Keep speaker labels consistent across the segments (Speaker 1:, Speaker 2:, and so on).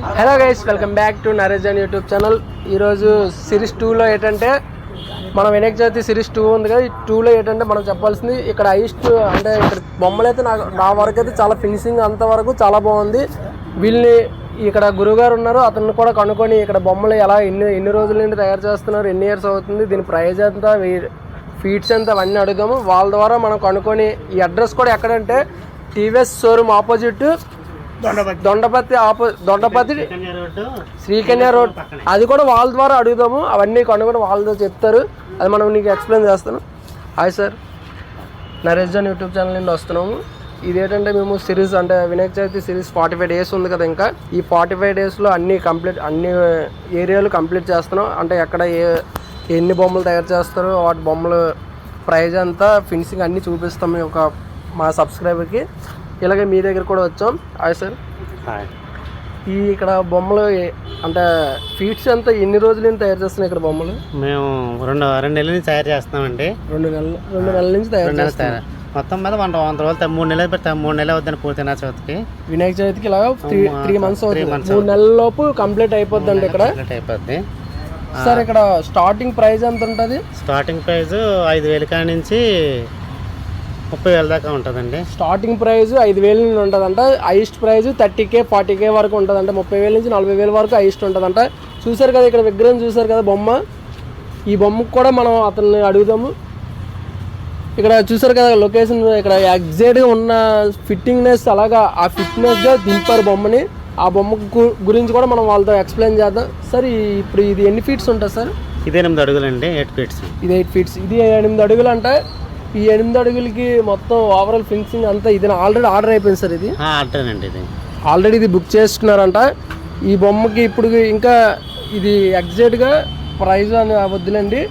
Speaker 1: Hello guys, welcome back to Naresh Jan YouTube channel. ఈరోజు series 2లో ఏంటంటే మనం వినాయక చవితి సిరీస్ 2 ఉంది కదా. ఈ 2లో ఏంటంటే మనం చెప్పాల్సింది ఇక్కడ హైయెస్ట్ అంటే ఇక్కడ బొమ్మలు అయితే నా వరకు అయితే చాలా ఫినిషింగ్ అంతవరకు చాలా బాగుంది. వీళ్ళని ఇక్కడ గురువుగారు ఉన్నారు, అతన్ని కూడా కనుక్కొని ఇక్కడ బొమ్మలు ఎలా ఎన్ని రోజుల నుండి తయారు చేస్తున్నారు, ఎన్ని ఇయర్స్ అవుతుంది, దీని ప్రైజ్ ఎంత, ఫీట్స్ ఎంత, అవన్నీ అడుగుదాము. వాళ్ళ ద్వారా మనం కనుక్కొని ఈ అడ్రస్ కూడా ఎక్కడంటే TVS showroom opposite Dondaparthy Srikanya road. అది కూడా వాళ్ళ ద్వారా అడుగుదాము. అవన్నీ కనుక్కొని వాళ్ళతో చెప్తారు, అది మనం నీకు ఎక్స్ప్లెయిన్ చేస్తాను. Hi sir, Naresh Jan YouTube channel నుండి వస్తున్నాము. ఇదేంటంటే మేము సిరీస్ అంటే వినాయక చవితి సిరీస్ 45 days ఉంది కదా. ఇంకా ఈ 45 daysలో అన్ని ఏరియాలు కంప్లీట్ చేస్తున్నాం. అంటే ఎక్కడ ఎన్ని బొమ్మలు తయారు చేస్తారో వాటి బొమ్మలు ప్రైజ్ అంతా ఫినిషింగ్ అన్నీ చూపిస్తాం మా సబ్స్క్రైబర్కి. ఇలాగే మీ దగ్గర కూడా వచ్చాం. Hi sir. ఈ ఇక్కడ బొమ్మలు అంటే ఫీట్స్ అంతా ఎన్ని రోజుల నుంచి తయారు చేస్తున్నాయి ఇక్కడ బొమ్మలు?
Speaker 2: మేము రెండు నెలల నుంచి తయారు చేస్తున్నామండి.
Speaker 1: రెండు నెలల నుంచి తయారు చేస్తాం.
Speaker 2: మొత్తం మీద 100 రోజులు 3 నెలలు పెడతాం. 3 నెలలు అవుతుంది పూర్తి చవితికి.
Speaker 1: వినాయక చవితికి ఇలా 3 months అవుతుంది. 3 నెలల లోపు కంప్లీట్ అయిపోద్ది అండి ఇక్కడ.
Speaker 2: అయిపోద్ది
Speaker 1: సార్. ఇక్కడ స్టార్టింగ్ ప్రైస్ ఎంత ఉంటుంది?
Speaker 2: స్టార్టింగ్ ప్రైస్ 5,000 కాడి నుంచి 30,000 దాకా ఉంటుందండి.
Speaker 1: స్టార్టింగ్ ప్రైస్ 5,000 నుండి ఉంటుందంట. హైయెస్ట్ ప్రైస్ 30K 40K వరకు ఉంటుందంట. 30,000 నుంచి 40,000 వరకు హైయెస్ట్ ఉంటుందంట. చూసారు కదా ఇక్కడ విగ్రహం చూసారు కదా బొమ్మ. ఈ బొమ్మకు కూడా మనం అతన్ని అడుగుదాము. ఇక్కడ చూసారు కదా లొకేషన్, ఇక్కడ ఎగ్జాక్ట్గా ఉన్న ఫిట్టింగ్నెస్ అలాగా ఆ ఫిట్నెస్గా దింపారు బొమ్మని. ఆ బొమ్మ గురించి కూడా మనం వాళ్ళతో ఎక్స్ప్లెయిన్ చేద్దాం. సార్ ఇప్పుడు ఇది ఎన్ని ఫీట్స్ ఉంటుంది సార్?
Speaker 2: ఇది 8 అడుగులండి. 8 feet.
Speaker 1: ఇది 8 feet. ఇది 8 అడుగులు అంటే ఈ 8 అడుగులకి మొత్తం ఓవరాల్ ఫినిషింగ్ అంతా ఇది ఆల్రెడీ ఆర్డర్ అయిపోయింది సార్. ఇది
Speaker 2: ఆర్డర్ అండి. ఇది
Speaker 1: ఆల్రెడీ ఇది బుక్ చేసుకున్నారంట. ఈ బొమ్మకి ఇప్పుడు ఇంకా ఇది ఎగ్జాక్ట్గా ప్రైజ్ అని వద్దులేండి.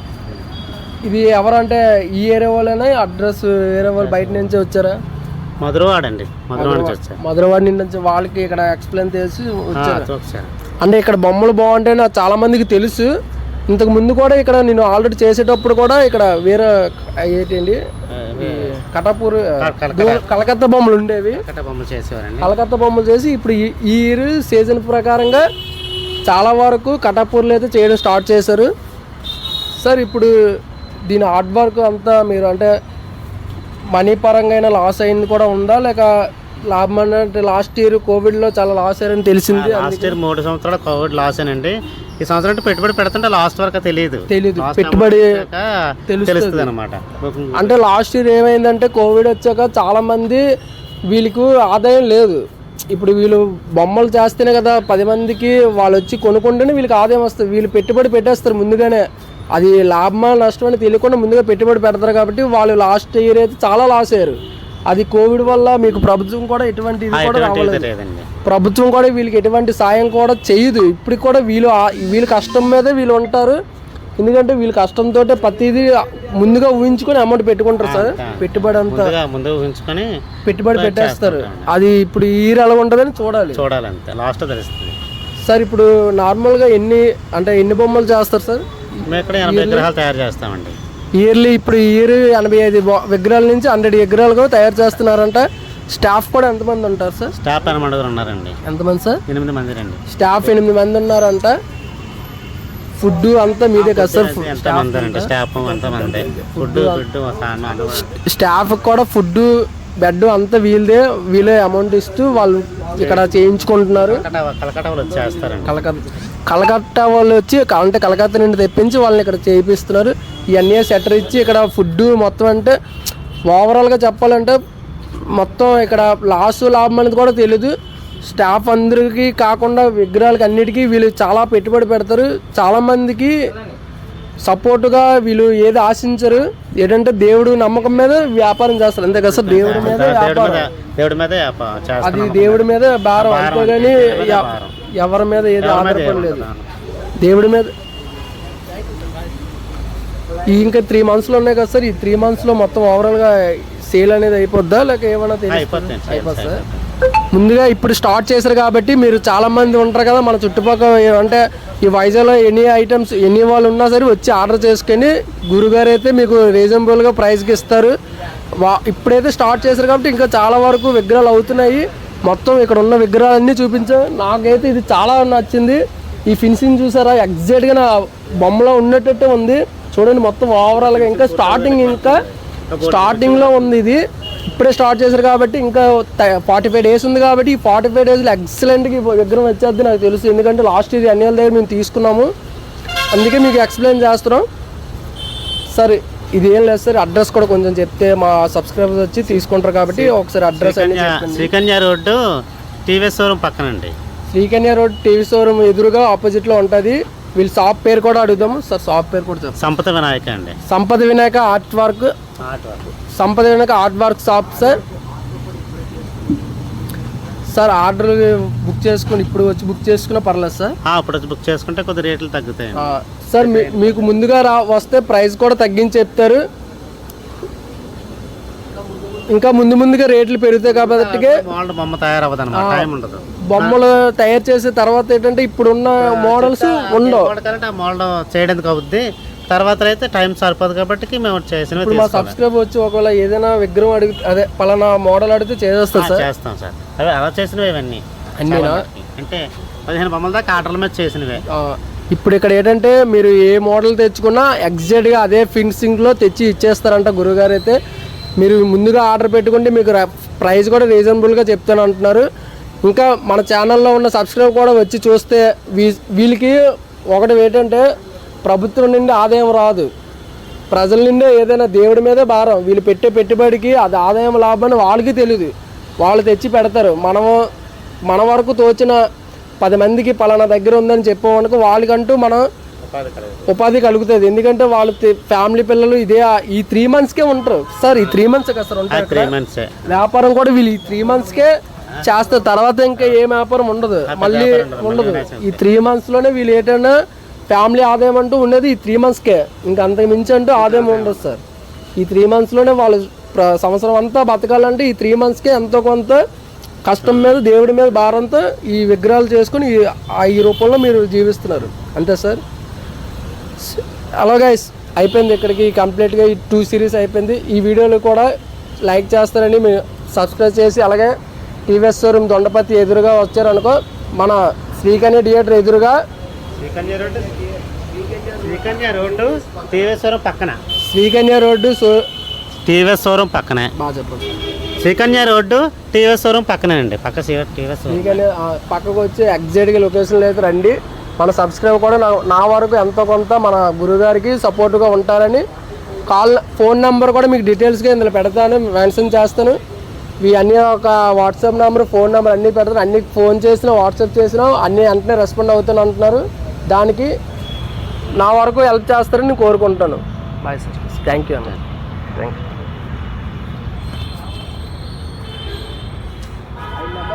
Speaker 1: ఇది ఎవరంటే ఈ ఏరియా వాళ్ళైనా అడ్రస్ వేరే వాళ్ళు బయట నుంచి వచ్చారా?
Speaker 2: మధురవాడ
Speaker 1: నుంచి వాళ్ళకి ఇక్కడ ఎక్స్ప్లెయిన్ చేసి వచ్చారు. అంటే ఇక్కడ బొమ్మలు బాగుంటే నాకు చాలా మందికి తెలుసు. ఇంతకు ముందు కూడా ఇక్కడ నేను ఆల్రెడీ చేసేటప్పుడు కూడా ఇక్కడ వేరే ఏంటండి కలకత్తా బొమ్మలు ఉండేవి. కలకత్తా బొమ్మలు చేసి ఇప్పుడు ఈ ఇయర్ సీజన్ ప్రకారంగా చాలా వరకు కటాపూర్లో అయితే చేయడం స్టార్ట్ చేశారు సార్. ఇప్పుడు దీని హార్డ్ వర్క్ అంతా మీరు అంటే మనీ పరంగా లాస్ అయింది కూడా ఉందా, లేక లాభం అంటే లాస్ట్ ఇయర్ కోవిడ్లో చాలా లాస్ అయ్యారని తెలిసింది.
Speaker 2: లాస్ట్ ఇయర్ 3 సంవత్సరాలు కోవిడ్ లాస్ అండి. ఈ సంవత్సరం పెట్టుబడి పెడుతుంటే లాస్ట్ వరకు తెలియదు
Speaker 1: పెట్టుబడి తెలుస్తుంది
Speaker 2: అనమాట.
Speaker 1: అంటే లాస్ట్ ఇయర్ ఏమైందంటే కోవిడ్ వచ్చాక చాలా మంది వీళ్ళకు ఆదాయం లేదు. ఇప్పుడు వీళ్ళు బొమ్మలు చేస్తేనే కదా 10 మందికి వాళ్ళు వచ్చి కొనుక్కుంటేనే వీళ్ళకి ఆదాయం వస్తుంది. వీళ్ళు పెట్టుబడి పెట్టేస్తారు ముందుగానే. అది లాభమా నష్టం అని తెలియకుండా ముందుగా పెట్టుబడి పెడతారు కాబట్టి వాళ్ళు లాస్ట్ ఇయర్ అయితే చాలా లాస్ అయ్యారు. అది కోవిడ్ వల్ల మీకు ప్రభుత్వం కూడా ఎటువంటి ఇది కూడా రావలేదు. ప్రభుత్వం కూడా వీళ్ళకి ఎటువంటి సాయం కూడా చేయదు. ఇప్పటికి కూడా వీళ్ళు కష్టం మీదే వీళ్ళు ఉంటారు. ఎందుకంటే వీళ్ళు కష్టంతో ప్రతిదీ ముందుగా ఊహించుకొని అమౌంట్ పెట్టుకుంటారు సార్. పెట్టుబడి అంతా పెట్టుబడి పెట్టేస్తారు. అది ఇప్పుడు ఈ ఇయర్ ఎలా ఉంటుందని చూడాలి
Speaker 2: అంతే, లాస్ట్ తెలుస్తుంది
Speaker 1: సార్. ఇప్పుడు నార్మల్గా ఎన్ని బొమ్మలు చేస్తారు సార్?
Speaker 2: మేము ఇక్కడ 80 విగ్రహాలు తయారు చేస్తామండి
Speaker 1: ఇయర్లీ. ఇప్పుడు ఈ ఇయర్ 85 విగ్రహాల నుంచి 100 విగ్రహాలు కూడా తయారు చేస్తున్నారంట. స్టాఫ్ కూడా ఎంతమంది ఉంటారు సార్?
Speaker 2: స్టాఫ్ 8 మంది ఉన్నారండి.
Speaker 1: ఎంతమంది సార్?
Speaker 2: 8 మంది రండి.
Speaker 1: స్టాఫ్ 8 మంది ఉన్నారంట. ఫుడ్ అంతా మీదే కదా సార్? స్టాఫ్ కూడా ఫుడ్ బెడ్ అంతా వీళ్ళే అమౌంట్ ఇస్తూ వాళ్ళు ఇక్కడ చేయించుకుంటున్నారు. కలకత్తా వాళ్ళు వచ్చి అంటే కలకత్తా నుండి తెప్పించి వాళ్ళని ఇక్కడ చేయిస్తున్నారు. ఇవన్నీ సెటర్ ఇచ్చి ఇక్కడ ఫుడ్ మొత్తం అంటే ఓవరాల్గా చెప్పాలంటే మొత్తం ఇక్కడ లాభం అనేది కూడా తెలీదు. స్టాఫ్ అందరికీ కాకుండా విగ్రహాలకి అన్నిటికీ వీళ్ళు చాలా పెట్టుబడి పెడతారు. చాలామందికి సపోర్టుగా వీళ్ళు ఏది ఆశించరు. ఏంటంటే దేవుడు నమ్మకం మీద వ్యాపారం చేస్తారు అంతే కదా సార్? దేవుడి మీద అది దేవుడి మీద భారం అంతేగాని ఎవరి మీద ఏది ఆధారపడలేదు. దేవుడి మీద. ఇంకా 3 monthsలో ఉన్నాయి కదా సార్. ఈ 3 monthsలో మొత్తం ఓవరాల్గా సేల్ అనేది అయిపోద్దా లేక ఏమన్నా అయిపోద్ది సార్? ముందుగా ఇప్పుడు స్టార్ట్ చేశారు కాబట్టి మీరు చాలా మంది ఉంటారు కదా మన చుట్టుపక్కల. అంటే ఈ వైజాగ్లో ఎన్ని వాళ్ళు ఉన్నా సరే వచ్చి ఆర్డర్ చేసుకొని గురుగారు అయితే మీకు రీజనబుల్గా ప్రైస్కి ఇస్తారు. ఇప్పుడైతే స్టార్ట్ చేశారు కాబట్టి ఇంకా చాలా వరకు విగ్రహాలు అవుతున్నాయి. మొత్తం ఇక్కడ ఉన్న విగ్రహాలన్నీ చూపించాం. నాకైతే ఇది చాలా నచ్చింది. ఈ ఫినిషింగ్ చూసారా, ఎగ్జాక్ట్గా నా బొమ్మలో ఉన్నట్టే ఉంది. చూడండి మొత్తం ఓవరాల్గా. ఇంకా స్టార్టింగ్లో ఉంది. ఇది ఇప్పుడే స్టార్ట్ చేశారు కాబట్టి ఇంకా 45 days ఉంది కాబట్టి ఈ 45 daysలో ఎక్సలెంట్గా విగ్రహం వచ్చేది నాకు తెలుసు. ఎందుకంటే లాస్ట్ ఇయర్ అన్ని దగ్గర మేము తీసుకున్నాము, అందుకే మీకు ఎక్స్ప్లెయిన్ చేస్తున్నాం. సరే ఇది ఏం లేదు సార్, అడ్రస్ కూడా కొంచెం చెప్తే మా సబ్స్క్రైబర్స్ వచ్చి తీసుకుంటారు కాబట్టి ఒకసారి అడ్రస్ అన్ని
Speaker 2: శ్రీకన్య రోడ్డు టీవీఎస్ షోరూమ్ పక్కనండి.
Speaker 1: శ్రీకన్య రోడ్ టీవీ షోరూమ్ ఎదురుగా ఆపోజిట్లో ఉంటుంది. వీళ్ళ షాప్ పేరు కూడా అడుగుదాము సార్. షాప్ పేరు కూడా చెప్పండి.
Speaker 2: సంపద వినాయక అండి.
Speaker 1: సంపద Vinayaka art work. Sampada Vinayaka art work shop sir. Sir order book చేసుకుని ఇప్పుడు వచ్చి బుక్ చేసుకున్నా పర్లేదు సార్.
Speaker 2: ఇప్పుడు వచ్చి బుక్ చేసుకుంటే కొద్ది రేట్లు తగ్గుతాయి
Speaker 1: సార్. మీకు ముందుగా వస్తే ప్రైస్ కూడా తగ్గించి చెప్తారు. ఇంకా ముందుగా రేట్లు పెరుగుతాయి కాబట్టి
Speaker 2: బొమ్మ తయారవ్వదు అన్నమాట, టైం ఉండదు.
Speaker 1: బొమ్మలు తయారు చేసే తర్వాత ఏంటంటే ఇప్పుడున్న మోడల్స్ ఉండవు.
Speaker 2: మోడల్ చేయడానికి అవుద్ది, తర్వాత అయితే టైం సరిపోదు కాబట్టి మేము చేసిన
Speaker 1: మా సబ్స్క్రైబర్ వచ్చి ఒకవేళ ఏదైనా విగ్రహం అడిగితే అదే పలానా మోడల్ అడిగితే చేసేస్తారు సార్.
Speaker 2: చేస్తాం సార్. అవి అలా చేసినవి ఇవన్నీ అంటే 15 బొమ్మల దాకా ఆర్డర్ల మీద చేసినవే.
Speaker 1: ఇప్పుడు ఇక్కడ ఏంటంటే మీరు ఏ మోడల్ తెచ్చుకున్నా ఎగ్జాక్ట్గా అదే ఫినిషింగ్లో తెచ్చి ఇచ్చేస్తారంట గురుగారు. అయితే మీరు ముందుగా ఆర్డర్ పెట్టుకుంటే మీకు ప్రైస్ కూడా రీజనబుల్గా చెప్తాను అంటున్నారు. ఇంకా మన ఛానల్లో ఉన్న సబ్స్క్రైబర్ కూడా వచ్చి చూస్తే వీళ్ళకి ఒకటి ఏంటంటే ప్రభుత్వం నుండి ఆదాయం రాదు, ప్రజల నుండే ఏదైనా దేవుడి మీదే భారం. వీళ్ళు పెట్టే పెట్టుబడికి అది ఆదాయం లాభం అని వాళ్ళకి తెలియదు. వాళ్ళు తెచ్చి పెడతారు. మన వరకు తోచిన 10 మందికి పలానా దగ్గర ఉందని చెప్పేవాళ్ళకి వాళ్ళకంటూ మనం ఉపాధి కలుగుతుంది. ఎందుకంటే వాళ్ళు ఫ్యామిలీ పిల్లలు ఇదే ఈ 3 monthsకే ఉంటారు సార్. ఈ 3 months కదా సార్ ఉంటారు. వ్యాపారం కూడా వీళ్ళు ఈ 3 monthsకే చేస్తారు. తర్వాత ఇంకా ఏ వ్యాపారం ఉండదు, మళ్ళీ ఉండదు. ఈ 3 monthsలోనే వీళ్ళు ఏంటన్నా ఫ్యామిలీ ఆదాయం అంటూ ఉండేది ఈ 3 monthsకే. ఇంకా అంతకు మించి అంటూ ఆదాయం ఉండదు సార్. ఈ 3 monthsలోనే వాళ్ళు సంవత్సరం అంతా బతకాలంటే ఈ 3 monthsకే ఎంతో కొంత కష్టం మీద దేవుడి మీద భారంతో ఈ విగ్రహాలు చేసుకుని ఈ రూపంలో మీరు జీవిస్తున్నారు అంతే సార్. అలాగే అయిపోయింది ఇక్కడికి కంప్లీట్గా ఈ 2 series అయిపోయింది. ఈ వీడియోలు కూడా లైక్ చేస్తారని మీరు సబ్స్క్రైబ్ చేసి అలాగే టీవీఎస్ షోరూమ్ దొండపతి ఎదురుగా వచ్చారనుకో మన శ్రీకన్య థియేటర్ ఎదురుగా
Speaker 2: శ్రీకన్య రోడ్డు టీవీఎస్ షోరూమ్ పక్కన టీవీఎస్ షోరూమ్ పక్కనే
Speaker 1: బాగా చెప్పండి.
Speaker 2: శ్రీకన్య రోడ్డు టీవీఎస్ షోరూమ్ పక్కనే అండి.
Speaker 1: శ్రీకన్య పక్కకు వచ్చి ఎగ్జాక్ట్గా లొకేషన్లో అయితే రండి. మన సబ్స్క్రైబర్ కూడా నా వరకు ఎంతో కొంత మన గురుగారికి సపోర్ట్గా ఉంటారని ఫోన్ నెంబర్ కూడా మీకు డీటెయిల్స్గా ఇందులో పెడతాను, మెన్షన్ చేస్తాను. అన్నీ ఒక వాట్సాప్ నెంబర్ ఫోన్ నెంబర్ అన్నీ పెడతాను. అన్నీ ఫోన్ చేసినా వాట్సాప్ చేసినా అన్నీ వెంటనే రెస్పాండ్ అవుతాను అంటున్నారు. దానికి నా వరకు హెల్ప్ చేస్తారని నేను కోరుకుంటాను. Bye sir. థ్యాంక్ యూ అన్న. Thank you.